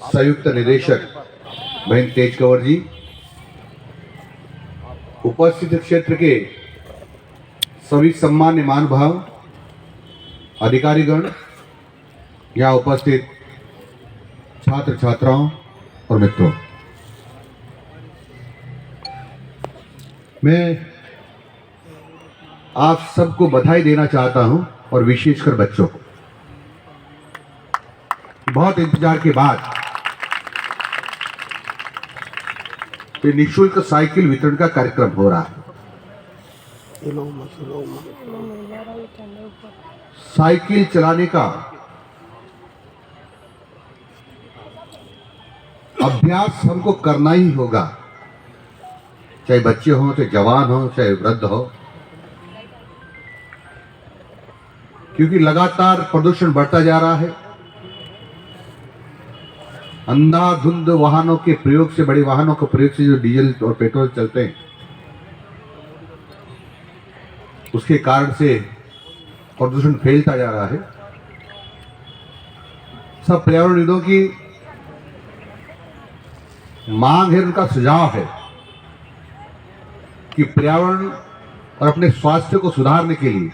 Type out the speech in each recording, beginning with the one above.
संयुक्त निदेशक बहन तेज कंवर जी, उपस्थित क्षेत्र के सभी सम्मान्य महानुभाव, अधिकारीगण, यहाँ उपस्थित छात्र छात्राओं और मित्रों, मैं आप सबको बधाई देना चाहता हूं और विशेषकर बच्चों को। बहुत इंतजार के बाद ये निःशुल्क साइकिल वितरण का कार्यक्रम हो रहा है। साइकिल चलाने का अभ्यास हमको करना ही होगा, चाहे बच्चे हों, चाहे जवान हो, चाहे वृद्ध हो, क्योंकि लगातार प्रदूषण बढ़ता जा रहा है। अंधाधुंध वाहनों के प्रयोग से, बड़े वाहनों के प्रयोग से जो डीजल और पेट्रोल चलते हैं, उसके कारण से प्रदूषण फैलता जा रहा है। सब पर्यावरणविदों की मांग है, उनका सुझाव है कि पर्यावरण और अपने स्वास्थ्य को सुधारने के लिए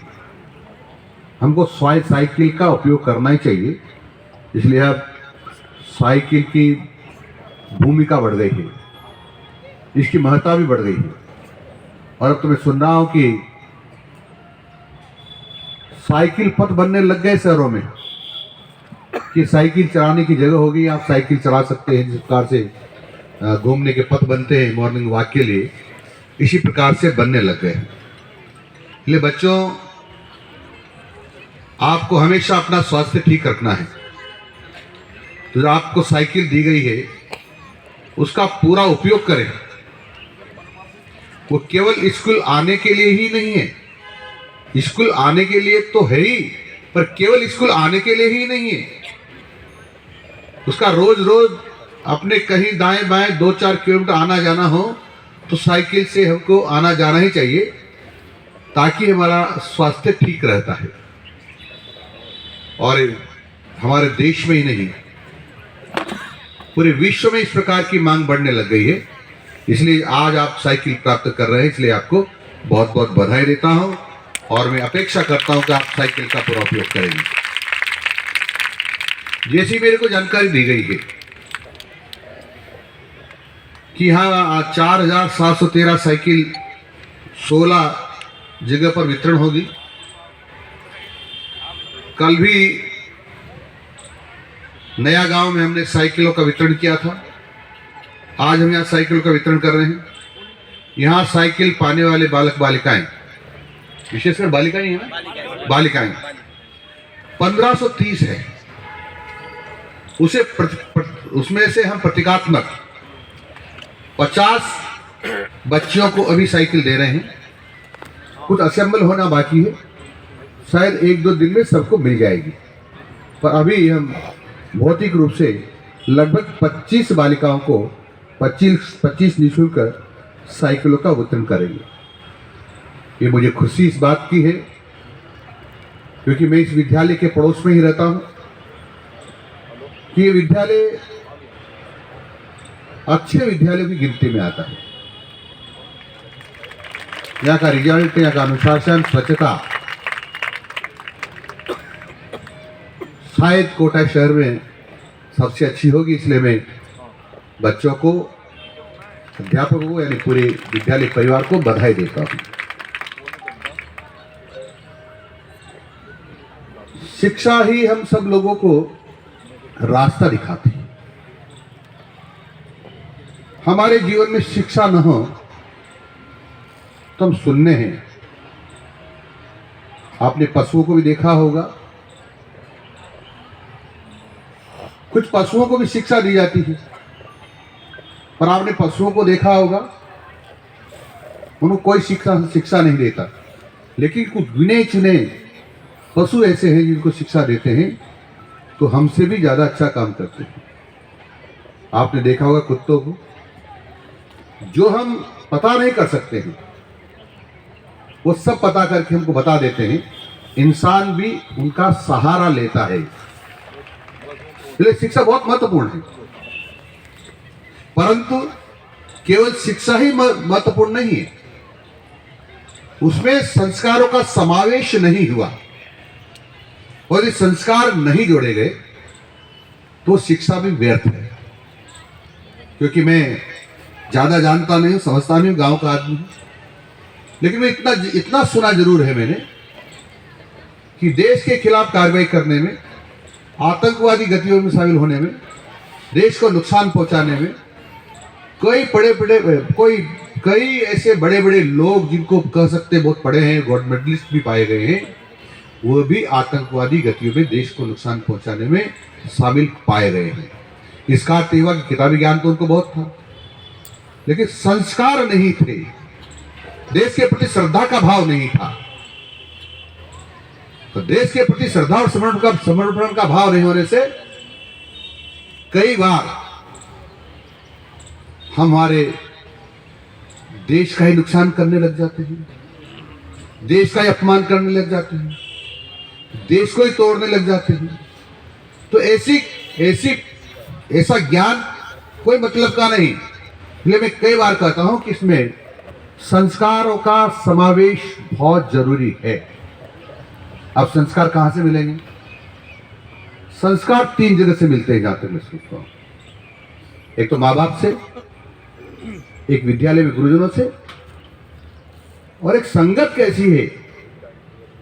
हमको साइकिल का उपयोग करना ही चाहिए। इसलिए अब साइकिल की भूमिका बढ़ गई है, इसकी महत्ता भी बढ़ गई है। और अब तो मैं सुन रहा हूं कि साइकिल पथ बनने लग गए शहरों में, कि साइकिल चलाने की जगह होगी, आप साइकिल चला सकते हैं। जिस प्रकार से घूमने के पथ बनते हैं मॉर्निंग वॉक के लिए, इसी प्रकार से बनने लग गए हैं। इसलिए बच्चों, आपको हमेशा अपना स्वास्थ्य ठीक रखना है। तो जो आपको साइकिल दी गई है, उसका पूरा उपयोग करें। वो केवल स्कूल आने के लिए ही नहीं है, स्कूल आने के लिए तो है ही, पर केवल स्कूल आने के लिए ही नहीं है। उसका रोज रोज अपने कहीं दाएं बाएं 2-4 किलोमीटर आना जाना हो तो साइकिल से हमको आना जाना ही चाहिए, ताकि हमारा स्वास्थ्य ठीक रहता है। और हमारे देश में ही नहीं, पूरे विश्व में इस प्रकार की मांग बढ़ने लग गई है। इसलिए आज आप साइकिल प्राप्त कर रहे हैं, इसलिए आपको बहुत बहुत बधाई देता हूं और मैं अपेक्षा करता हूं कि आप साइकिल का पूरा उपयोग करेंगे। जैसी मेरे को जानकारी दी गई है कि यहाँ 4713 साइकिल 16 जगह पर वितरण होगी। कल भी नया गांव में हमने साइकिलों का वितरण किया था। आज हम यहाँ साइकिलों का वितरण कर रहे हैं। यहाँ साइकिल पाने वाले बालक बालिकाएं, विशेषकर बालिकाएं हैं ना, बालिकाएं 1530 है। उसमें से हम प्रतीकात्मक 50 बच्चियों को अभी साइकिल दे रहे हैं। कुछ असेंबल होना बाकी है, शायद 1-2 दिन में सबको मिल जाएगी। पर अभी हम भौतिक रूप से लगभग 25 बालिकाओं को 25 निःशुल्क साइकिलों का वितरण करेंगे। ये मुझे खुशी इस बात की है, क्योंकि मैं इस विद्यालय के पड़ोस में ही रहता हूँ, कि ये विद्यालय अच्छे विद्यालयों की गिनती में आता है। यहाँ का रिजल्ट, यहाँ का अनुशासन, स्वच्छता शायद कोटा शहर में सबसे अच्छी होगी। इसलिए मैं बच्चों को, अध्यापकों को, यानी पूरे विद्यालय परिवार को बधाई देता हूँ। शिक्षा ही हम सब लोगों को रास्ता दिखाती है। हमारे जीवन में शिक्षा न हो तो हम सुनने हैं। आपने पशुओं को भी देखा होगा, कुछ पशुओं को भी शिक्षा दी जाती है, पर आपने पशुओं को देखा होगा, उनको कोई शिक्षा नहीं देता। लेकिन कुछ गिने चुने पशु ऐसे हैं जिनको शिक्षा देते हैं, तो हमसे भी ज़्यादा अच्छा काम करते हैं। आपने देखा होगा कुत्तों को, जो हम पता नहीं कर सकते हैं, वो सब पता करके हमको बता देते हैं। इंसान भी उनका सहारा लेता है। इसलिए शिक्षा बहुत महत्वपूर्ण है। परंतु केवल शिक्षा ही महत्वपूर्ण नहीं है, उसमें संस्कारों का समावेश नहीं हुआ, और यदि संस्कार नहीं जोड़े गए तो शिक्षा भी व्यर्थ है। क्योंकि मैं ज्यादा जानता नहीं हूं, समझता नहीं हूं, गांव का आदमी हूं, लेकिन मैं इतना सुना जरूर है मैंने कि देश के खिलाफ कार्रवाई करने में, आतंकवादी गतिविधियों में शामिल होने में, देश को नुकसान पहुंचाने में कई ऐसे बड़े बड़े लोग जिनको कह सकते बहुत पढ़े हैं, गोल्ड मेडलिस्ट भी पाए गए हैं, वो भी आतंकवादी गतिविधियों में देश को नुकसान पहुंचाने में शामिल पाए गए हैं। इसका अर्थ हुआ कि किताबी ज्ञान तो उनको बहुत था, लेकिन संस्कार नहीं थे, देश के प्रति श्रद्धा का भाव नहीं था। तो देश के प्रति श्रद्धा और समर्पण का भाव नहीं होने से कई बार हमारे देश का ही नुकसान करने लग जाते हैं, देश का ही अपमान करने लग जाते हैं, देश को ही तोड़ने लग जाते हैं। तो ऐसा ज्ञान कोई मतलब का नहीं। इसलिए मैं कई बार कहता हूं कि इसमें संस्कारों का समावेश बहुत जरूरी है। अब संस्कार कहां से मिलेंगे? संस्कार 3 जगह से मिलते हैं जहां तक मैं सोचता हूं। एक तो माँ बाप से, एक विद्यालय में गुरुजनों से, और एक संगत कैसी है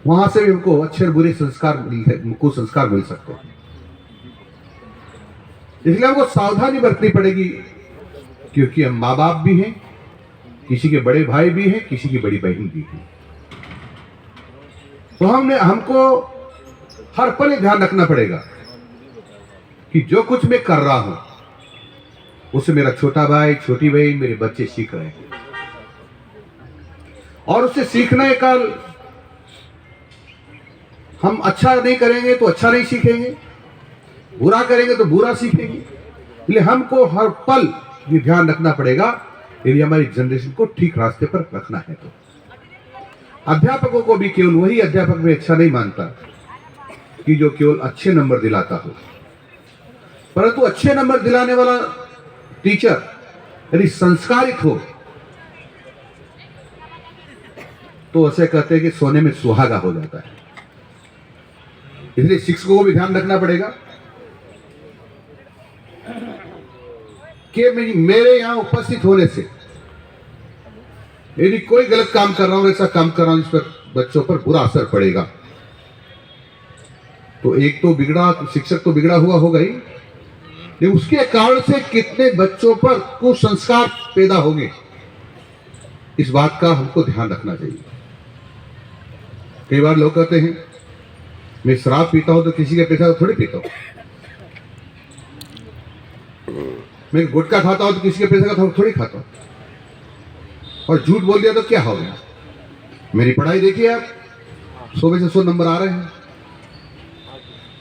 वहां से भी हमको अच्छे और बुरे संस्कार कुसंस्कार मिल सकते हैं। इसलिए हमको सावधानी बरतनी पड़ेगी, क्योंकि हम माँ बाप भी हैं, किसी के बड़े भाई भी हैं, किसी की बड़ी बहन भी है। तो हमको हर पल ध्यान रखना पड़ेगा कि जो कुछ मैं कर रहा हूं उससे मेरा छोटा भाई, छोटी बहन, मेरे बच्चे सीख रहे हैं, और उससे सीखने का हम अच्छा नहीं करेंगे तो अच्छा नहीं सीखेंगे, बुरा करेंगे तो बुरा सीखेंगे। इसलिए हमको हर पल ये ध्यान रखना पड़ेगा यदि हमारी जनरेशन को ठीक रास्ते पर रखना है। तो अध्यापकों को भी केवल वही अध्यापक में अच्छा नहीं मानता कि जो केवल अच्छे नंबर दिलाता हो, परंतु अच्छे नंबर दिलाने वाला टीचर यदि संस्कारित हो तो ऐसे कहते हैं कि सोने में सुहागा हो जाता है। इसलिए शिक्षकों को भी ध्यान रखना पड़ेगा कि मेरे यहां उपस्थित होने से यदि कोई गलत काम कर रहा हूं, ऐसा काम कर रहा हूं जिस पर बच्चों पर बुरा असर पड़ेगा, तो एक तो शिक्षक तो बिगड़ा हुआ होगा ही, लेकिन उसके कारण से कितने बच्चों पर कुसंस्कार पैदा होंगे, इस बात का हमको ध्यान रखना चाहिए। कई बार लोग कहते हैं मैं शराब पीता हूं तो किसी के पैसा थोड़ी पीता हूं, मैं गुटखा खाता हूं तो किसी के पैसे का थोड़ी खाता हूं, और झूठ बोल दिया तो क्या हो गया? मेरी पढ़ाई देखिए आप, 100 में से 100 नंबर आ रहे हैं।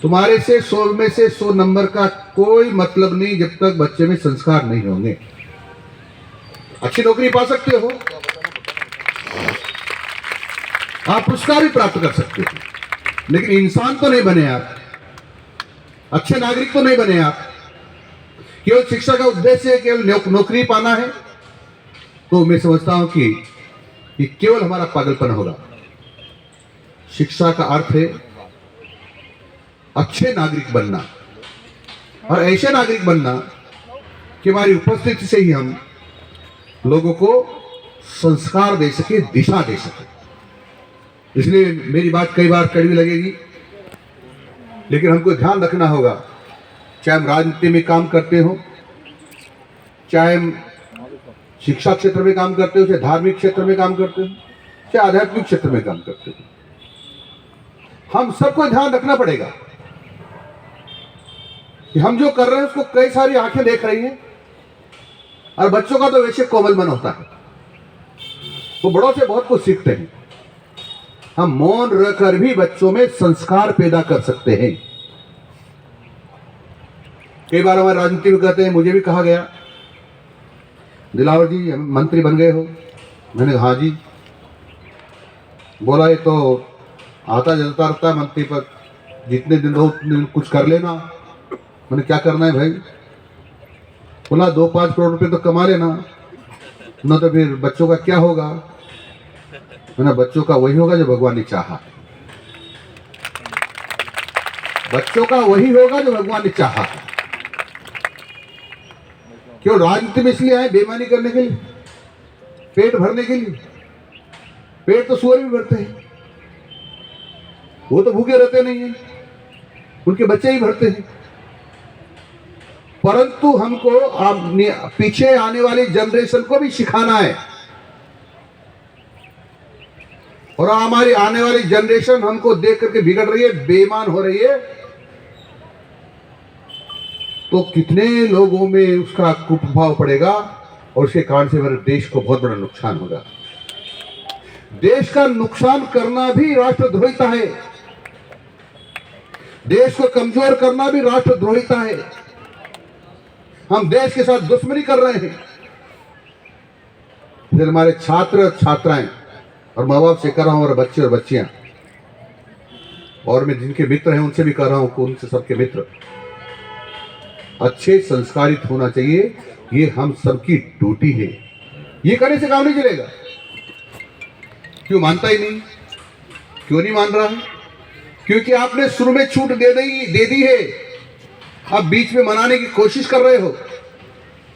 तुम्हारे से 100 में से 100 नंबर का कोई मतलब नहीं जब तक बच्चे में संस्कार नहीं होंगे। अच्छी नौकरी पा सकते हो, आप पुरस्कार भी प्राप्त कर सकते हो, लेकिन इंसान तो नहीं बने आप, अच्छे नागरिक तो नहीं बने आप। केवल शिक्षा का उद्देश्य केवल नौकरी पाना है तो मैं समझता हूं कि केवल हमारा पागलपन होगा। शिक्षा का अर्थ है अच्छे नागरिक बनना, और ऐसे नागरिक बनना कि हमारी उपस्थिति से ही हम लोगों को संस्कार दे सके, दिशा दे सके। इसलिए मेरी बात कई बार कड़वी लगेगी, लेकिन हमको ध्यान रखना होगा, चाहे हम राजनीति में काम करते हो, चाहे हम शिक्षा क्षेत्र में काम करते हो, चाहे धार्मिक क्षेत्र में काम करते हो, चाहे आध्यात्मिक क्षेत्र में काम करते हो, हम सबको ध्यान रखना पड़ेगा कि हम जो कर रहे हैं उसको कई सारी आंखें देख रही हैं, और बच्चों का तो वैसे कोमल मन होता है, वो बड़ों से बहुत कुछ सीखते हैं। हम मौन रहकर भी बच्चों में संस्कार पैदा कर सकते हैं। कई बार हमारे राजनीति में कहते हैं, मुझे भी कहा गया, दिलावर जी मंत्री बन गए हो। मैंने हाँ जी। बोला ये तो आता जलता रहता है मंत्री पर, जितने दिन रहो उतने दिन कुछ कर लेना। मैंने क्या करना है भाई? बोला 2-5 करोड़ रुपए तो कमा लेना, ना तो फिर बच्चों का क्या होगा, है ना। बच्चों का वही होगा जो भगवान ने चाहा, बच्चों का वही होगा जो भगवान ने चाहा। क्यों राजनीति में इसलिए आए? बेईमानी करने के लिए, पेट भरने के लिए। पेट तो सुअर भी भरते हैं, वो तो भूखे रहते नहीं है, उनके बच्चे ही भरते हैं। परंतु हमको पीछे आने वाली जनरेशन को भी सिखाना है, और हमारी आने वाली जनरेशन हमको देख करके बिगड़ रही है, बेईमान हो रही है, तो कितने लोगों में उसका कुप्रभाव पड़ेगा, और उसके कारण से हमारे देश को बहुत बड़ा नुकसान होगा। देश का नुकसान करना भी राष्ट्रद्रोहिता है, देश को कमजोर करना भी राष्ट्रद्रोहिता है। हम देश के साथ दुश्मनी कर रहे हैं। फिर हमारे छात्र छात्राएं और माँ बाप से कर रहा हूं, और बच्चे और बच्चियां, और मैं जिनके मित्र हैं उनसे भी कर रहा हूं कि उनसे सबके मित्र अच्छे संस्कारित होना चाहिए। ये हम सबकी ड्यूटी है, ये करने से काम नहीं चलेगा। क्यों मानता ही नहीं? क्यों नहीं मान रहा है? क्योंकि आपने शुरू में छूट दे दी है, अब बीच में मनाने की कोशिश कर रहे हो,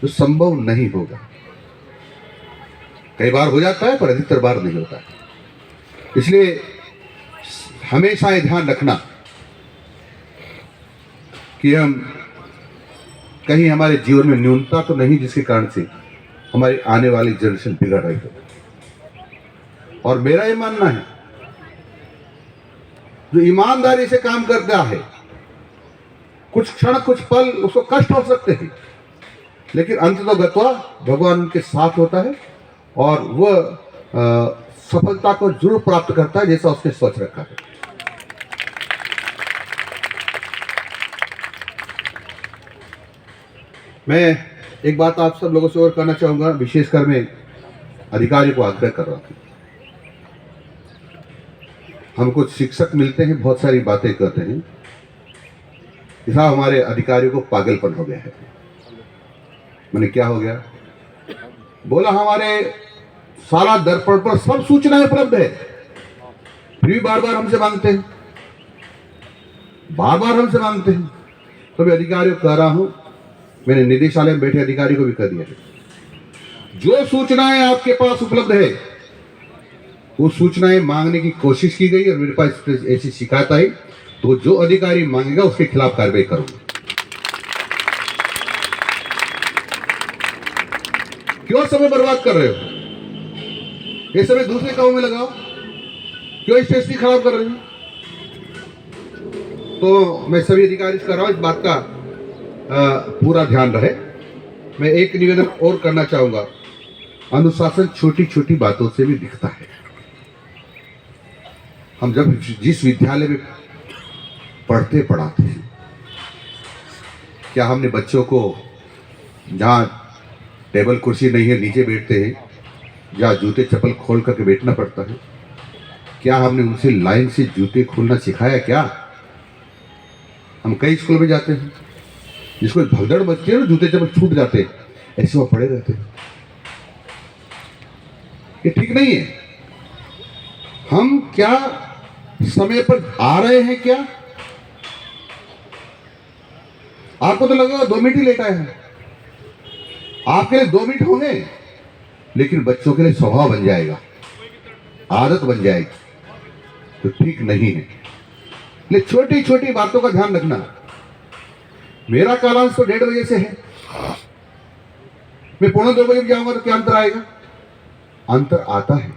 तो संभव नहीं होगा। कई बार हो जाता है पर अधिकतर बार नहीं होता है। इसलिए हमेशा ये ध्यान रखना कि हम कहीं हमारे जीवन में न्यूनता तो नहीं जिसके कारण से हमारी आने वाली जनरेशन बिगड़ रही हो। और मेरा ये मानना है, जो ईमानदारी से काम करता है, कुछ क्षण कुछ पल उसको कष्ट हो सकते हैं, लेकिन अंततोगत्वा भगवान उनके साथ होता है, और वह सफलता को जरूर प्राप्त करता है जैसा उसने सोच रखा है। मैं एक बात आप सब लोगों से और करना चाहूंगा, विशेषकर मैं अधिकारियों को आग्रह कर रहा हूं। हम कुछ शिक्षक मिलते हैं, बहुत सारी बातें करते हैं, साहब हमारे अधिकारियों को पागलपन हो गया है। मैंने क्या हो गया? बोला हमारे सारा दर्पण पर सब सूचनाएं उपलब्ध है, फिर भी बार बार हमसे मांगते हैं, बार बार हमसे मांगते हैं। तो मैं अधिकारियों को कह रहा हूं, मैंने निदेशालय में बैठे अधिकारी को भी कह दिया है, जो सूचनाएं आपके पास उपलब्ध है वो सूचनाएं मांगने की कोशिश की गई और मेरे पास ऐसी शिकायत आई, तो जो अधिकारी मांगेगा उसके खिलाफ कार्रवाई करूंगा। क्यों समय बर्बाद कर रहे हो? ये समय दूसरे कामों में लगाओ, क्यों स्टेशन खराब कर रहे हो? तो मैं सभी अधिकारी से कर रहा हूं, इस बात का पूरा ध्यान रहे। मैं एक निवेदन और करना चाहूंगा, अनुशासन छोटी छोटी बातों से भी दिखता है। हम जब जिस विद्यालय में पढ़ाते हैं, क्या हमने बच्चों को जहाँ टेबल कुर्सी नहीं है नीचे बैठते हैं, जहाँ जूते चप्पल खोल करके बैठना पड़ता है, क्या हमने उनसे लाइन से जूते खोलना सिखाया? क्या हम कई स्कूल में जाते हैं, जिसको भगदड़ मचती है ना, जूते चप्पल छूट जाते हैं, ऐसे वो पड़े रहते हैं। ये ठीक नहीं है। हम क्या समय पर आ रहे हैं? क्या आपको तो लगेगा 2 मिनट ही लेट आए हैं, आपके लिए 2 मिनट होंगे, लेकिन बच्चों के लिए स्वभाव बन जाएगा, आदत बन जाएगी, तो ठीक नहीं है। इसलिए छोटी छोटी बातों का ध्यान रखना। मेरा कालांश तो 1:30 बजे से है, मैं 1:45 बजे जाऊंगा तो क्या अंतर आएगा? अंतर आता है।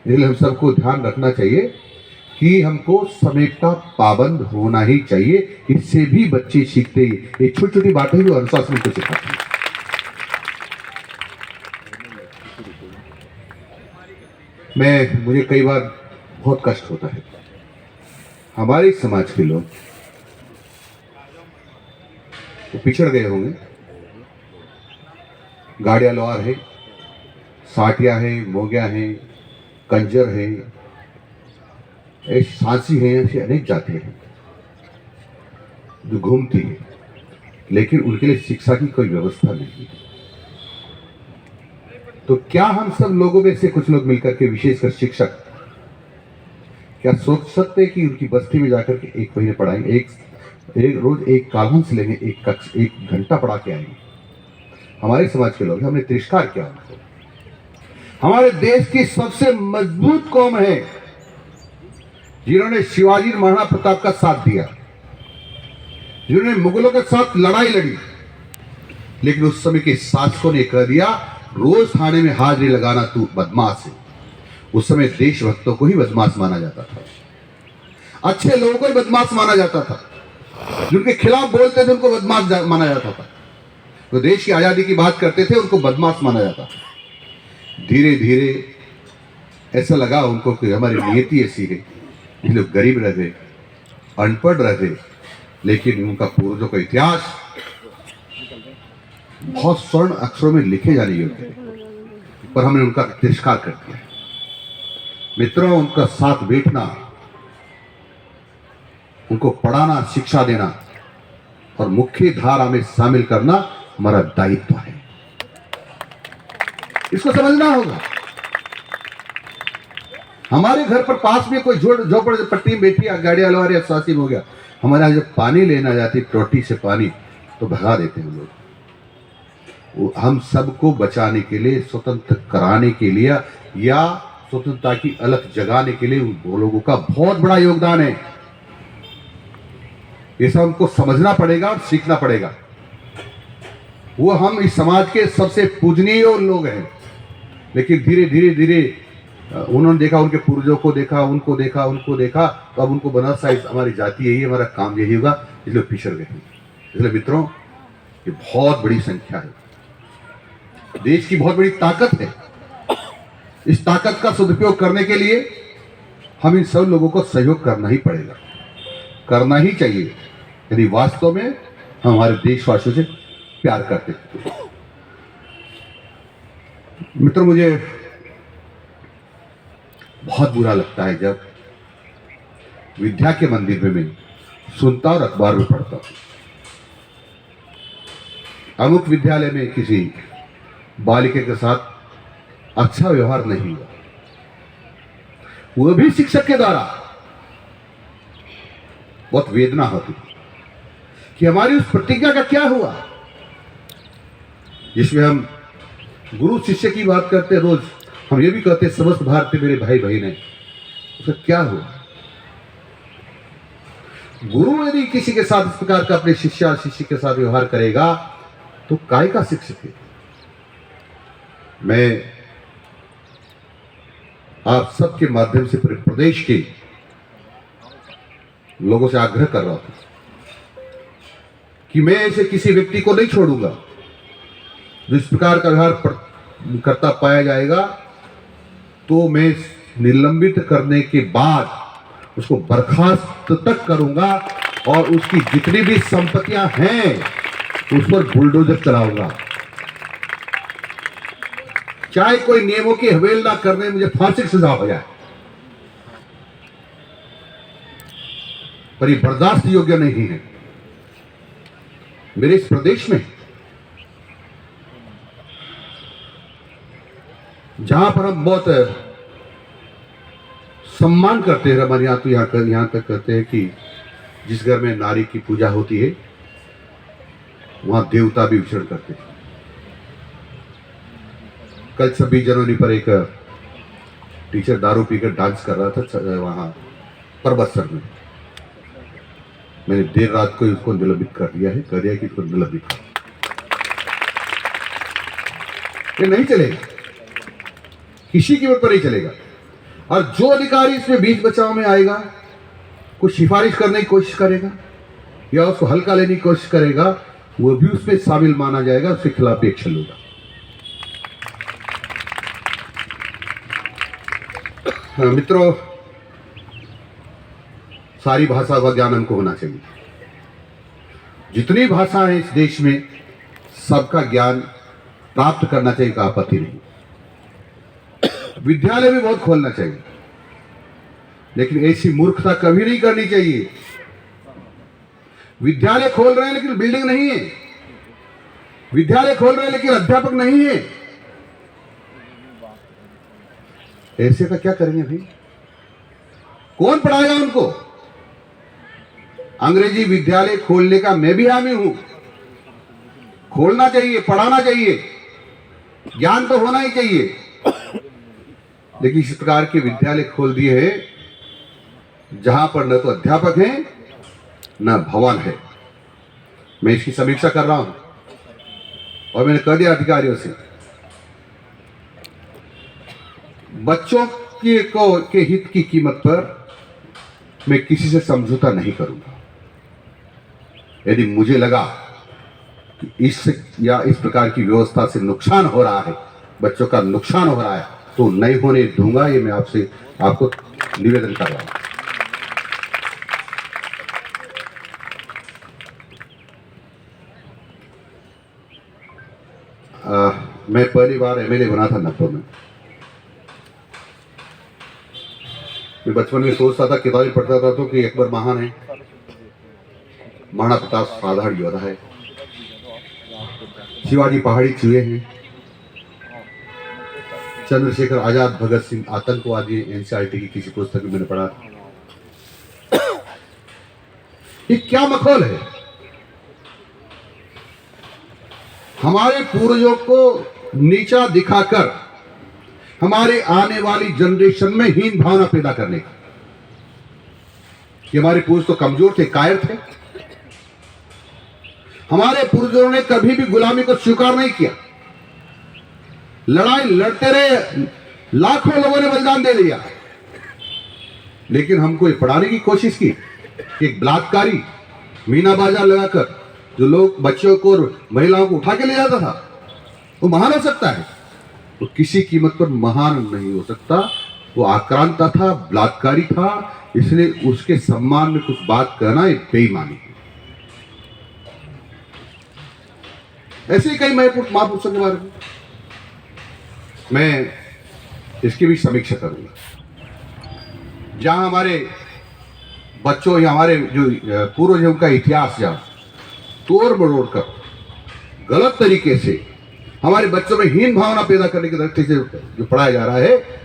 इसलिए हम सबको ध्यान रखना चाहिए कि हमको समय का पाबंद होना ही चाहिए। इससे भी बच्चे सीखते हैं, ये छोटी छोटी बातें भी अनुशासन को सिखाती हैं। मुझे कई बार बहुत कष्ट होता है, हमारे समाज के लोग तो पिछड़ गए होंगे, गाड़िया लोहार है, साटिया है, मोगिया है, कंजर है, सांसी है, ऐसी अनेक जातियां हैं जो घूमती है। लेकिन उनके लिए शिक्षा की कोई व्यवस्था नहीं है। तो क्या हम सब लोगों में से कुछ लोग मिलकर के, विशेषकर शिक्षक, क्या सोच सकते हैं कि उनकी बस्ती में जाकर के 1 महीने पढ़ाएंगे, एक रोज एक कालहंस लेंगे, एक घंटा पढ़ा के आएंगे? हमारे समाज के लोग, हमने तिरस्कार किया उनको। हमारे देश की सबसे मजबूत कौम है जिन्होंने शिवाजी महाराणा प्रताप का साथ दिया, जिन्होंने मुगलों के साथ लड़ाई लड़ी, लेकिन उस समय के शासकों ने कह दिया रोज थाने में हाजिरी लगाना तू बदमाश है। उस समय देशभक्तों को ही बदमाश माना जाता था, अच्छे लोगों को ही बदमाश माना जाता था, जिनके खिलाफ बोलते थे उनको बदमाश माना जाता था, तो देश की आजादी की बात करते थे उनको बदमाश माना जाता था। धीरे धीरे ऐसा लगा उनको कि हमारी नियति ऐसी है, ये लोग गरीब रहे, अनपढ़ रहे, लेकिन उनका पूर्वजों का इतिहास बहुत स्वर्ण अक्षरों में लिखे जाने योग्य है, पर हमने उनका तिरस्कार कर दिया। मित्रों, उनका साथ बैठना, उनको पढ़ाना, शिक्षा देना और मुख्य धारा में शामिल करना हमारा दायित्व है। इसको समझना होगा। हमारे घर पर पास में कोई झोपड़पट्टी में बैठी गाड़ी वाला या स्वासी हो गया, हमारे यहाँ जब पानी लेना जाती टोटी से पानी तो भगा देते हैं लोग। हम सबको बचाने के लिए, स्वतंत्र कराने के लिए या स्वतंत्रता की अलग जगाने के लिए वो लोगों का बहुत बड़ा योगदान है। ये सब हमको समझना पड़ेगा और सीखना पड़ेगा। वो हम इस समाज के सबसे पूजनीय लोग हैं, लेकिन धीरे धीरे धीरे उन्होंने देखा, उनके पूर्वजों को देखा, उनको देखा, तो अब उनको बना साइज हमारी जाति यही, हमारा काम यही होगा, इसलिए पिछड़ गए। इसलिए मित्रों, ये बहुत बड़ी संख्या है, देश की बहुत बड़ी ताकत है। इस ताकत का सदुपयोग करने के लिए हम इन सब लोगों को सहयोग करना ही पड़ेगा, करना ही चाहिए, यदि वास्तव में हम हमारे देशवासियों से प्यार करते हैं। मित्रों, मुझे बहुत बुरा लगता है जब विद्या के मंदिर में मैं सुनता और अखबार में पढ़ता हूं, अमुक विद्यालय में किसी बालिका के साथ अच्छा व्यवहार नहीं हुआ, वो भी शिक्षक के द्वारा। बहुत वेदना होती कि हमारी उस प्रतिज्ञा का क्या हुआ, जिसमें हम गुरु शिष्य की बात करते, रोज हम ये भी कहते समस्त भारतीय मेरे भाई बहन है, उसका क्या हुआ? गुरु यदि किसी के साथ इस प्रकार का अपने शिष्य के साथ व्यवहार करेगा तो काय का शिक्षक है? मैं आप सबके माध्यम से पूरे प्रदेश के लोगों से आग्रह कर रहा हूं कि मैं ऐसे किसी व्यक्ति को नहीं छोड़ूंगा जो इस प्रकार का व्यवहार करता पाया जाएगा, तो मैं निलंबित करने के बाद उसको बर्खास्त तक करूंगा और उसकी जितनी भी संपत्तियां हैं उस पर बुलडोजर चलाऊंगा, चाहे कोई नियमों की अवहेलना करने में मुझे फांसी की सजा हो जाए, पर ये बर्दाश्त योग्य नहीं है। मेरे इस प्रदेश में जहां पर हम बहुत सम्मान करते हैं, हमारे यहाँ तो यहाँ तक कहते हैं कि जिस घर में नारी की पूजा होती है वहां देवता भी विचरण करते हैं। कल 26 जनवरी पर एक टीचर दारू पीकर डांस कर रहा था वहां परबतसर में। मैंने देर रात को उसको निलंबित कर दिया है, कह दिया कि इसको निलंबित कर, ये नहीं चलेगा, किसी कीमत पर नहीं चलेगा। और जो अधिकारी इसमें बीच बचाव में आएगा, कुछ सिफारिश करने की कोशिश करेगा या उसको हल्का लेने की कोशिश करेगा, वो भी उसमें शामिल माना जाएगा, उसके खिलाफ एक्शन होगा। मित्रों, सारी भाषा का ज्ञान हमको होना चाहिए। जितनी भाषा है इस देश में सबका ज्ञान प्राप्त करना चाहिए, का आपत्ति नहीं। विद्यालय भी बहुत खोलना चाहिए, लेकिन ऐसी मूर्खता कभी नहीं करनी चाहिए। विद्यालय खोल रहे हैं लेकिन बिल्डिंग नहीं है, विद्यालय खोल रहे हैं लेकिन अध्यापक नहीं है। ऐसे का क्या करेंगे भाई? कौन पढ़ाएगा उनको? अंग्रेजी विद्यालय खोलने का मैं भी हामी हूं, खोलना चाहिए, पढ़ाना चाहिए, ज्ञान तो होना ही चाहिए, लेकिन इस प्रकार के विद्यालय खोल दिए हैं जहां पर न तो अध्यापक हैं न भवन है। मैं इसकी समीक्षा कर रहा हूं और मैंने कह दिया अधिकारियों से, बच्चों के हित की कीमत पर मैं किसी से समझौता नहीं करूंगा। यदि मुझे लगा कि इस प्रकार की व्यवस्था से नुकसान हो रहा है, बच्चों का नुकसान हो रहा है, तो नहीं होने दूंगा। ये मैं आपको निवेदन कर रहा हूं। मैं पहली बार एमएलए बना था 90 में। मैं बचपन में सोचता था, किताबें पढ़ता था तो कि अकबर महान है, महाराणा प्रताप साधारण योद्धा है, शिवाजी पहाड़ी चूहे हैं, चंद्रशेखर आजाद, भगत सिंह आतंकवादी, एनसीईआरटी की किसी पुस्तक में मैंने पढ़ा। ये क्या मखौल है? हमारे पूर्वजों को नीचा दिखाकर हमारे आने वाली जनरेशन में हीन भावना पैदा करने का। ये हमारे पूर्वज तो कमजोर थे, कायर थे। हमारे पूर्वजों ने कभी भी गुलामी को स्वीकार नहीं किया, लड़ाई लड़ते रहे, लाखों लोगों ने बलिदान दे दिया, लेकिन हमको ये पढ़ाने की कोशिश की। एक बलात्कारी मीना बाजार लगाकर जो लोग बच्चों को और महिलाओं को उठा के ले जाता था, वो महान हो सकता है? वो किसी कीमत पर महान नहीं हो सकता। वो आक्रांता था, बलात्कारी था, इसलिए उसके सम्मान में कुछ बात कहना एक बेईमानी है। ऐसे ही कई महापुरुषों के बारे में मैं इसकी भी समीक्षा करूंगा। जहां हमारे बच्चों या हमारे जो पूर्वज उनका इतिहास जहां तोड़ मरोड़ कर गलत तरीके से हमारे बच्चों में हीन भावना पैदा करने की दृष्टि से जो पढ़ाया जा रहा है,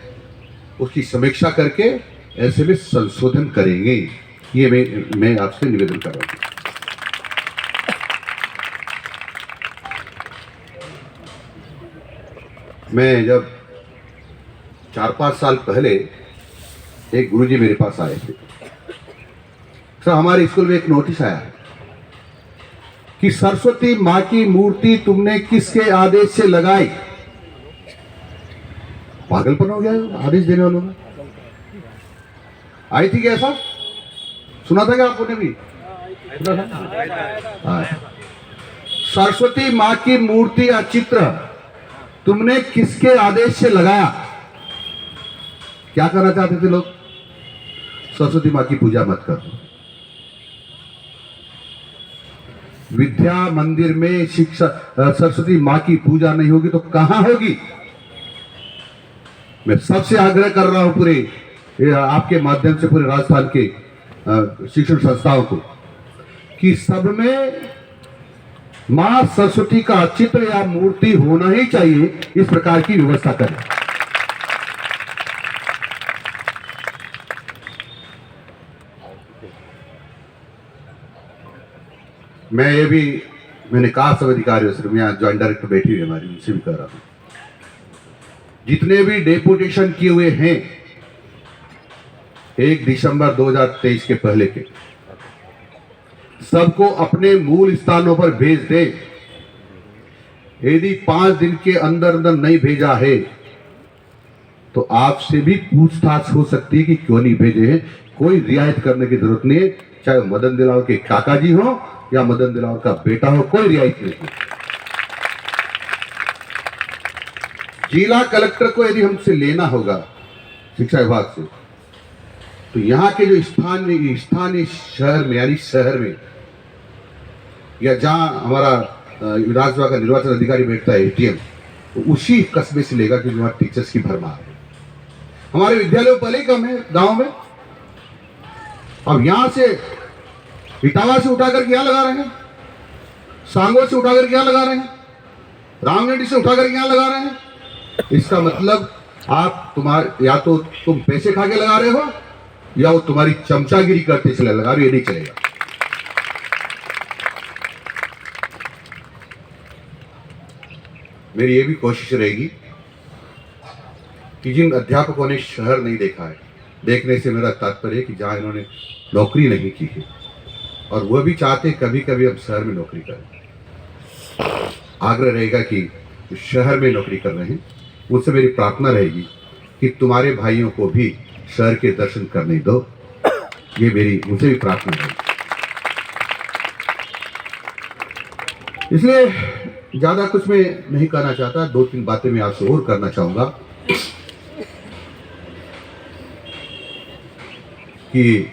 उसकी समीक्षा करके ऐसे में संशोधन करेंगे। ये मैं आपसे निवेदन कर रहा हूं। मैं जब 4-5 साल पहले एक गुरुजी मेरे पास आए थे। सर, हमारे स्कूल में एक नोटिस आया है कि सरस्वती मां की मूर्ति तुमने किसके आदेश से लगाई? पागलपन हो गया आदेश देने वालों में। आई थी क्या? ऐसा सुना था क्या आपने भी? सुना था? सरस्वती मां की मूर्ति या चित्र तुमने किसके आदेश से लगाया? क्या करना चाहते थे लोग? सरस्वती मां की पूजा मत करो। विद्या मंदिर में शिक्षा सरस्वती मां की पूजा नहीं होगी तो कहां होगी? मैं सबसे आग्रह कर रहा हूं पूरे आपके माध्यम से पूरे राजस्थान के शिक्षण संस्थाओं को कि सब में मां सरस्वती का चित्र या मूर्ति होना ही चाहिए। इस प्रकार की व्यवस्था करें। मैंने कहा सब अधिकारियों से, मैं यहाँ ज्वाइंट डायरेक्टर बैठी हुई हमारी, उनसे भी कह रहा हूं, जितने भी डेपुटेशन किए हुए हैं 1 दिसंबर 2023 के पहले के, सबको अपने मूल स्थानों पर भेज दे। यदि 5 दिन के अंदर अंदर नहीं भेजा है तो आपसे भी पूछताछ हो सकती है कि क्यों नहीं भेजे हैं। कोई रियायत करने की जरूरत नहीं है, चाहे मदन दिलावर के काका जी हो या मदन दिलावर का बेटा हो, कोई रियायत नहीं है। जिला कलेक्टर को यदि हमसे लेना होगा शिक्षा विभाग से, तो यहाँ के जो स्थानीय शहर में यानी शहर में या जहां हमारा विधानसभा का निर्वाचन अधिकारी बैठता है एटीएम, तो उसी कस्बे से लेगा कि वहां टीचर्स की भरमार है। हमारे विद्यालयों पहले ही कम है गांव में। अब यहां से इटावा से उठाकर क्या लगा रहे हैं, सांगो से उठाकर क्या लगा रहे हैं, रामगढ़ी से उठाकर यहाँ लगा रहे हैं। इसका मतलब आप या तो तुम पैसे खा के लगा रहे हो या वो तुम्हारी चमचागिरी करते चले लगा रहे हो, ये नहीं चलेगा। मेरी ये भी कोशिश रहेगी कि जिन अध्यापकों ने शहर नहीं देखा है, देखने से मेरा तात्पर्य है कि जहां इन्होंने नौकरी नहीं की है और वह भी चाहते कभी कभी हम शहर में नौकरी करें, आग्रह रहेगा कि शहर में नौकरी कर रहे हैं उनसे मेरी प्रार्थना रहेगी कि तुम्हारे भाइयों को भी शहर के दर्शन करने दो। ये मेरी उनसे भी प्रार्थना है। इसलिए ज्यादा कुछ मैं नहीं कहना चाहता, 2-3 बातें मैं आपसे और करना चाहूंगा कि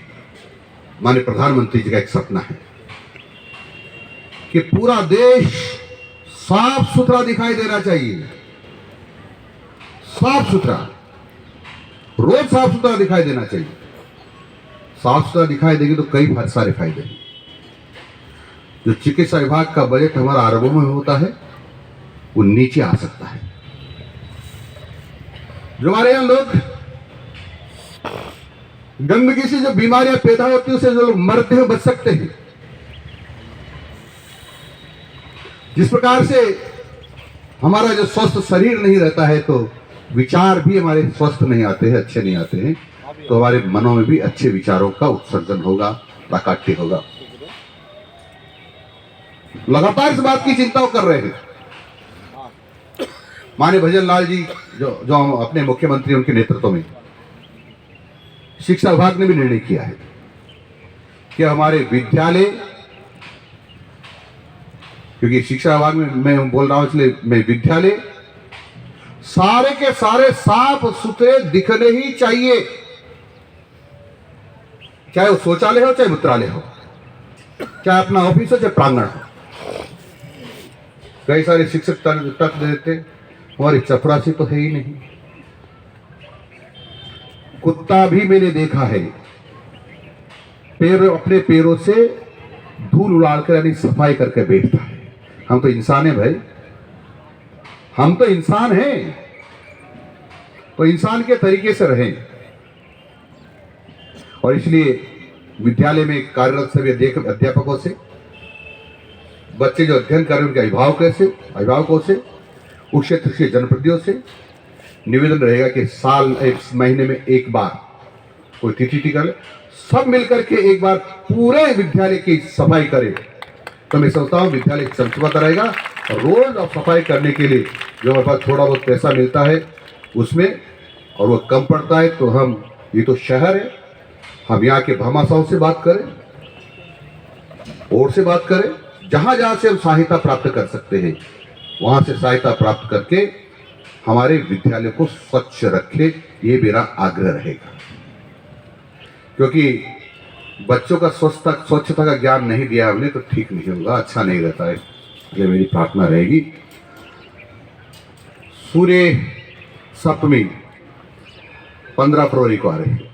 माननीय प्रधानमंत्री जी का एक सपना है कि पूरा देश साफ सुथरा दिखाई देना चाहिए। साफ सुथरा, रोज साफ सुथरा दिखाई देना चाहिए। साफ सुथरा दिखाई देगी तो कई सारे फायदे हैं। जो चिकित्सा विभाग का बजट हमारा अरबों में होता है वो नीचे आ सकता है। जो हमारे यहां लोग गंदगी से जो बीमारियां पैदा होती है उससे जो लोग मरते हैं बच सकते हैं। जिस प्रकार से हमारा जो स्वस्थ शरीर नहीं रहता है तो विचार भी हमारे स्वस्थ नहीं आते हैं, अच्छे नहीं आते हैं, तो हमारे मनों में भी अच्छे विचारों का उत्सर्जन होगा, प्राकट्य होगा। लगातार इस बात की चिंता कर रहे हैं। माननीय भजन लाल जी जो अपने मुख्यमंत्री उनके नेतृत्व में शिक्षा विभाग ने भी निर्णय किया है कि हमारे विद्यालय, क्योंकि शिक्षा विभाग में मैं बोल रहा हूं इसलिए मैं विद्यालय सारे के सारे साफ सुथरे दिखने ही चाहिए, चाहे वो शौचालय हो चाहे मूत्रालय हो, चाहे अपना ऑफिस हो चाहे प्रांगण हो। कई सारे शिक्षक तर्क देते हमारी चपरासी तो है ही नहीं। कुत्ता भी मैंने देखा है अपने पैरों से धूल उड़ाकर यानी सफाई करके बैठता है। हम तो इंसान हैं भाई, हम तो इंसान हैं, तो इंसान के तरीके से रहें। और इसलिए विद्यालय में कार्यरत सभी अध्यापकों से, बच्चे जो अध्ययन कर रहे हैं उनके अभिभावकों से, उस क्षेत्र के जनप्रतिनिधियों से निवेदन रहेगा कि एक महीने में एक बार कोई तिथि कर ले, सब मिलकर के एक बार पूरे विद्यालय की सफाई करें। तो मैं सोचता हूँ विद्यालय चमचमाता रहेगा। और रोज अब सफाई करने के लिए जो हमारे पास थोड़ा बहुत पैसा मिलता है उसमें, और वो कम पड़ता है, तो हम, ये तो शहर है, हम यहाँ के भामाशाहों से बात करें और से बात करें, जहां जहां से हम सहायता प्राप्त कर सकते हैं वहां से सहायता प्राप्त करके हमारे विद्यालय को स्वच्छ रखें, ये मेरा आग्रह रहेगा। क्योंकि बच्चों का स्वच्छता का ज्ञान नहीं दिया हमने तो ठीक नहीं होगा, अच्छा नहीं रहता है। ये मेरी प्रार्थना रहेगी। सूर्य सप्तमी 15 फरवरी को आ रही है।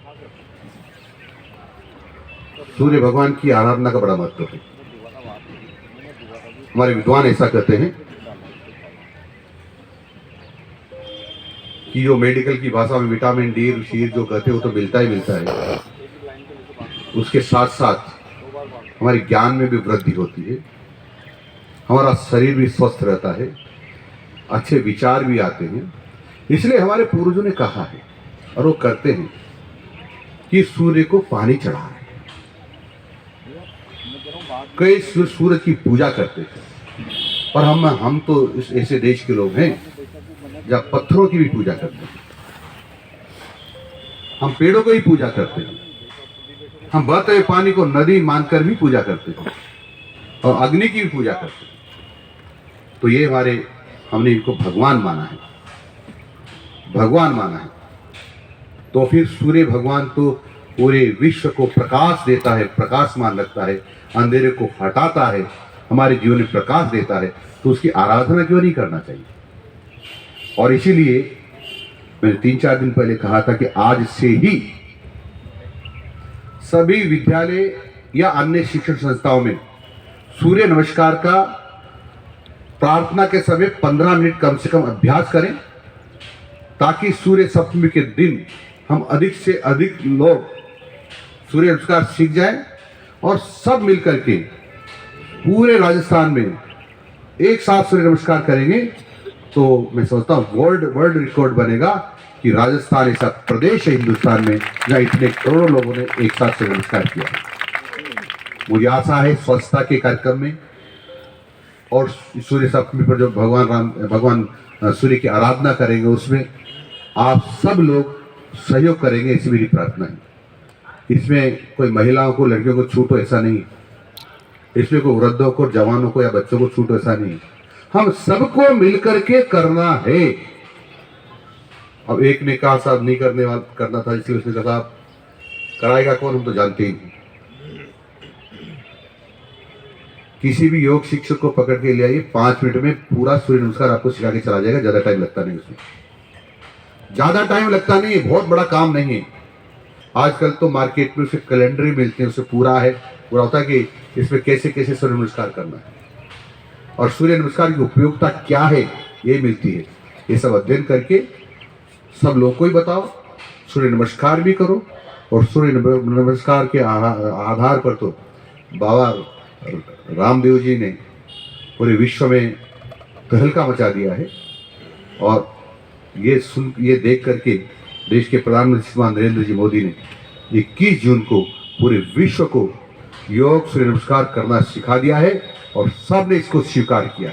सूर्य भगवान की आराधना का बड़ा महत्व है। हमारे विद्वान ऐसा कहते हैं कि जो मेडिकल की भाषा में विटामिन डी शीर जो कहते हैं वो तो मिलता ही मिलता है, उसके साथ साथ हमारे ज्ञान में भी वृद्धि होती है, हमारा शरीर भी स्वस्थ रहता है, अच्छे विचार भी आते हैं। इसलिए हमारे पूर्वजों ने कहा है और वो करते हैं कि सूर्य को पानी चढ़ा रहे। कई सूरज की पूजा करते थे, पर हम तो ऐसे देश के लोग हैं जहाँ पत्थरों की भी पूजा करते हैं, हम पेड़ों को ही पूजा करते हैं, हम बहते हुए पानी को नदी मानकर भी पूजा करते हैं और अग्नि की भी पूजा करते हैं। तो ये हमने इनको भगवान माना है, भगवान माना है। तो फिर सूर्य भगवान तो पूरे विश्व को प्रकाश देता है, प्रकाशमान रखता है, अंधेरे को हटाता है, हमारे जीवन में प्रकाश देता है, तो उसकी आराधना क्यों नहीं करना चाहिए। और इसीलिए मैंने 3-4 दिन पहले कहा था कि आज से ही सभी विद्यालय या अन्य शिक्षण संस्थाओं में सूर्य नमस्कार का प्रार्थना के समय 15 मिनट कम से कम अभ्यास करें, ताकि सूर्य सप्तमी के दिन हम अधिक से अधिक लोग सूर्य नमस्कार सीख जाएं और सब मिलकर के पूरे राजस्थान में एक साथ सूर्य नमस्कार करेंगे तो मैं समझता हूँ वर्ल्ड रिकॉर्ड बनेगा कि राजस्थान ऐसा प्रदेश है हिंदुस्तान में जहाँ इतने करोड़ों लोगों ने एक साथ सूर्य नमस्कार किया। मुझे आशा है स्वच्छता के कार्यक्रम में और सूर्य सप्तमी पर जो भगवान सूर्य की आराधना करेंगे उसमें आप सब लोग सहयोग करेंगे, ऐसी मेरी प्रार्थना है। इसमें कोई महिलाओं को, लड़कियों को छूट हो ऐसा नहीं, इसमें कोई वृद्धों को, जवानों को या बच्चों को छूट हो ऐसा नहीं, हम सबको मिलकर के करना है। अब एक ने कहा साहब नहीं करना था, इसलिए उसने कहा साहब कराएगा कौन, हम तो जानते ही नहीं। किसी भी योग शिक्षक को पकड़ के ले आइए, 5 मिनट में पूरा सूर्य नमस्कार आपको सिखा के चला जाएगा। ज्यादा टाइम लगता नहीं, उसमें ज्यादा टाइम लगता नहीं है, बहुत बड़ा काम नहीं है। आजकल तो मार्केट में उसे कैलेंडर ही मिलते हैं, उसे पूरा होता है कि इसमें कैसे कैसे सूर्य नमस्कार करना है और सूर्य नमस्कार की उपयोगिता क्या है ये मिलती है। ये सब अध्ययन करके सब लोगों को ही बताओ, सूर्य नमस्कार भी करो। और सूर्य नमस्कार के आधार पर तो बाबा रामदेव जी ने पूरे विश्व में तहलका मचा दिया है। और ये देख करके देश के प्रधानमंत्री श्री नरेंद्र जी मोदी ने 21 जून को पूरे विश्व को योग सूर्य नमस्कार करना सिखा दिया है और सब ने इसको स्वीकार किया।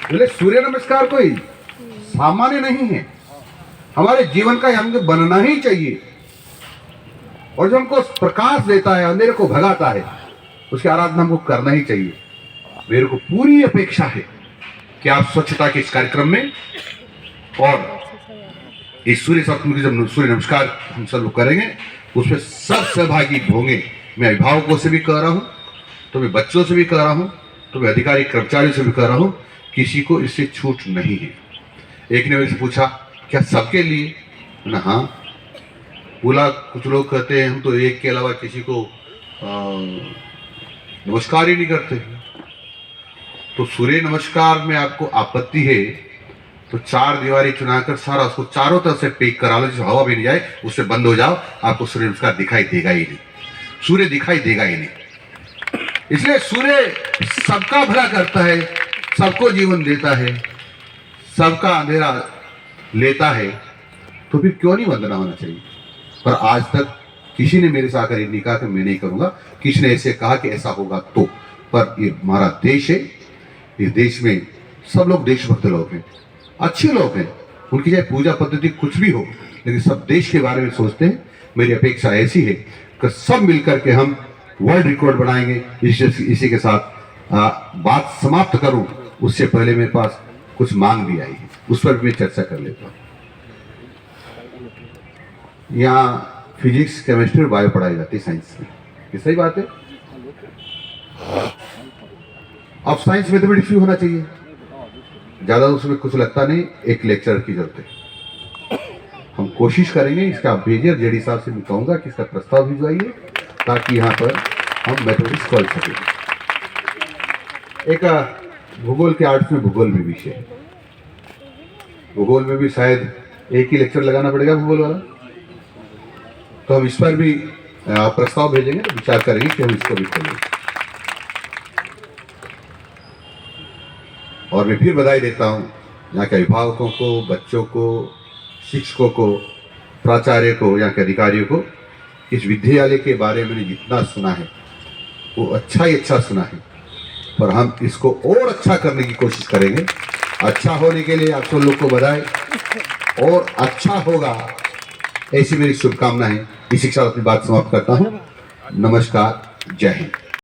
बोले सूर्य नमस्कार कोई सामान्य नहीं है, हमारे जीवन का अंग बनना ही चाहिए। और जो हमको प्रकाश देता है, अंधेरे को भगाता है, उसकी आराधना हमको करना ही चाहिए। मेरे को पूरी अपेक्षा है कि आप स्वच्छता के इस कार्यक्रम में और इस सूर्य सप्तमी की जब सूर्य नमस्कार हम सब लोग करेंगे उसमें सब सहभागी होंगे। मैं अभिभावकों से भी कह रहा हूँ, तो मैं बच्चों से भी कह रहा हूँ, तो मैं अधिकारी कर्मचारियों से भी कह रहा हूँ, किसी को इससे छूट नहीं है। एक ने मेरे से पूछा क्या सबके लिए ना, हाँ बोला कुछ लोग कहते हैं हम तो एक के अलावा किसी को नमस्कार ही नहीं करते। तो सूर्य नमस्कार में आपको आपत्ति है तो 4 दीवारी चुनाकर सारा उसको चारों तरफ से पैक करा लो, जिससे हवा भी नहीं जाए, उससे बंद हो जाओ, आपको सूर्य नमस्कार दिखाई देगा ही नहीं, सूर्य दिखाई देगा ही नहीं। इसलिए सूर्य सबका भला करता है, सबको जीवन देता है, सबका अंधेरा लेता है, तो फिर क्यों नहीं वंदना होना चाहिए। पर आज तक किसी ने मेरे से आकर ये नहीं कहा कि मैं नहीं करूंगा, किसी ने ऐसे कहा कि ऐसा होगा तो। पर ये हमारा देश है, इस देश में सब लोग देशभक्त लोग हैं, अच्छे लोग हैं, उनकी चाहे पूजा पद्धति कुछ भी हो, लेकिन सब देश के बारे में सोचते हैं। मेरी अपेक्षा ऐसी है कि सब मिलकर के हम वर्ल्ड रिकॉर्ड बनाएंगे। इसी के साथ बात समाप्त करूं उससे पहले मेरे पास कुछ मांग भी आई है, उस पर भी मैं चर्चा कर लेता हूँ। यहाँ फिजिक्स, केमिस्ट्री और बायो पढ़ाई जाती है साइंस में, ये सही बात है। अब साइंस मैथमेटिक्स भी होना चाहिए, ज़्यादा उसमें कुछ लगता नहीं, एक लेक्चर की जरूरत है। हम कोशिश करेंगे, इसका भेजिए, जेडी साहब से मैं कहूँगा कि इसका प्रस्ताव भिजवाइए ताकि यहाँ पर हम मैथमेटिक्स खोल सकें। एक भूगोल के आर्ट्स में भूगोल भी विषय है, भूगोल में भी शायद एक ही लेक्चर लगाना पड़ेगा भूगोल वाला, तो हम इस पर भी प्रस्ताव भेजेंगे, तो विचार करेंगे कि हम इसको भी खोलेंगे। और मैं फिर बधाई देता हूँ यहाँ के अभिभावकों को, बच्चों को, शिक्षकों को, प्राचार्य को, यहाँ के अधिकारियों को। इस विद्यालय के बारे में जितना सुना है वो अच्छा ही अच्छा सुना है, पर हम इसको और अच्छा करने की कोशिश करेंगे। अच्छा होने के लिए आप सब लोग को बधाई, और अच्छा होगा ऐसी मेरी शुभकामनाएं। इसी के साथ अपनी बात समाप्त करता हूँ। नमस्कार, जय हिंद।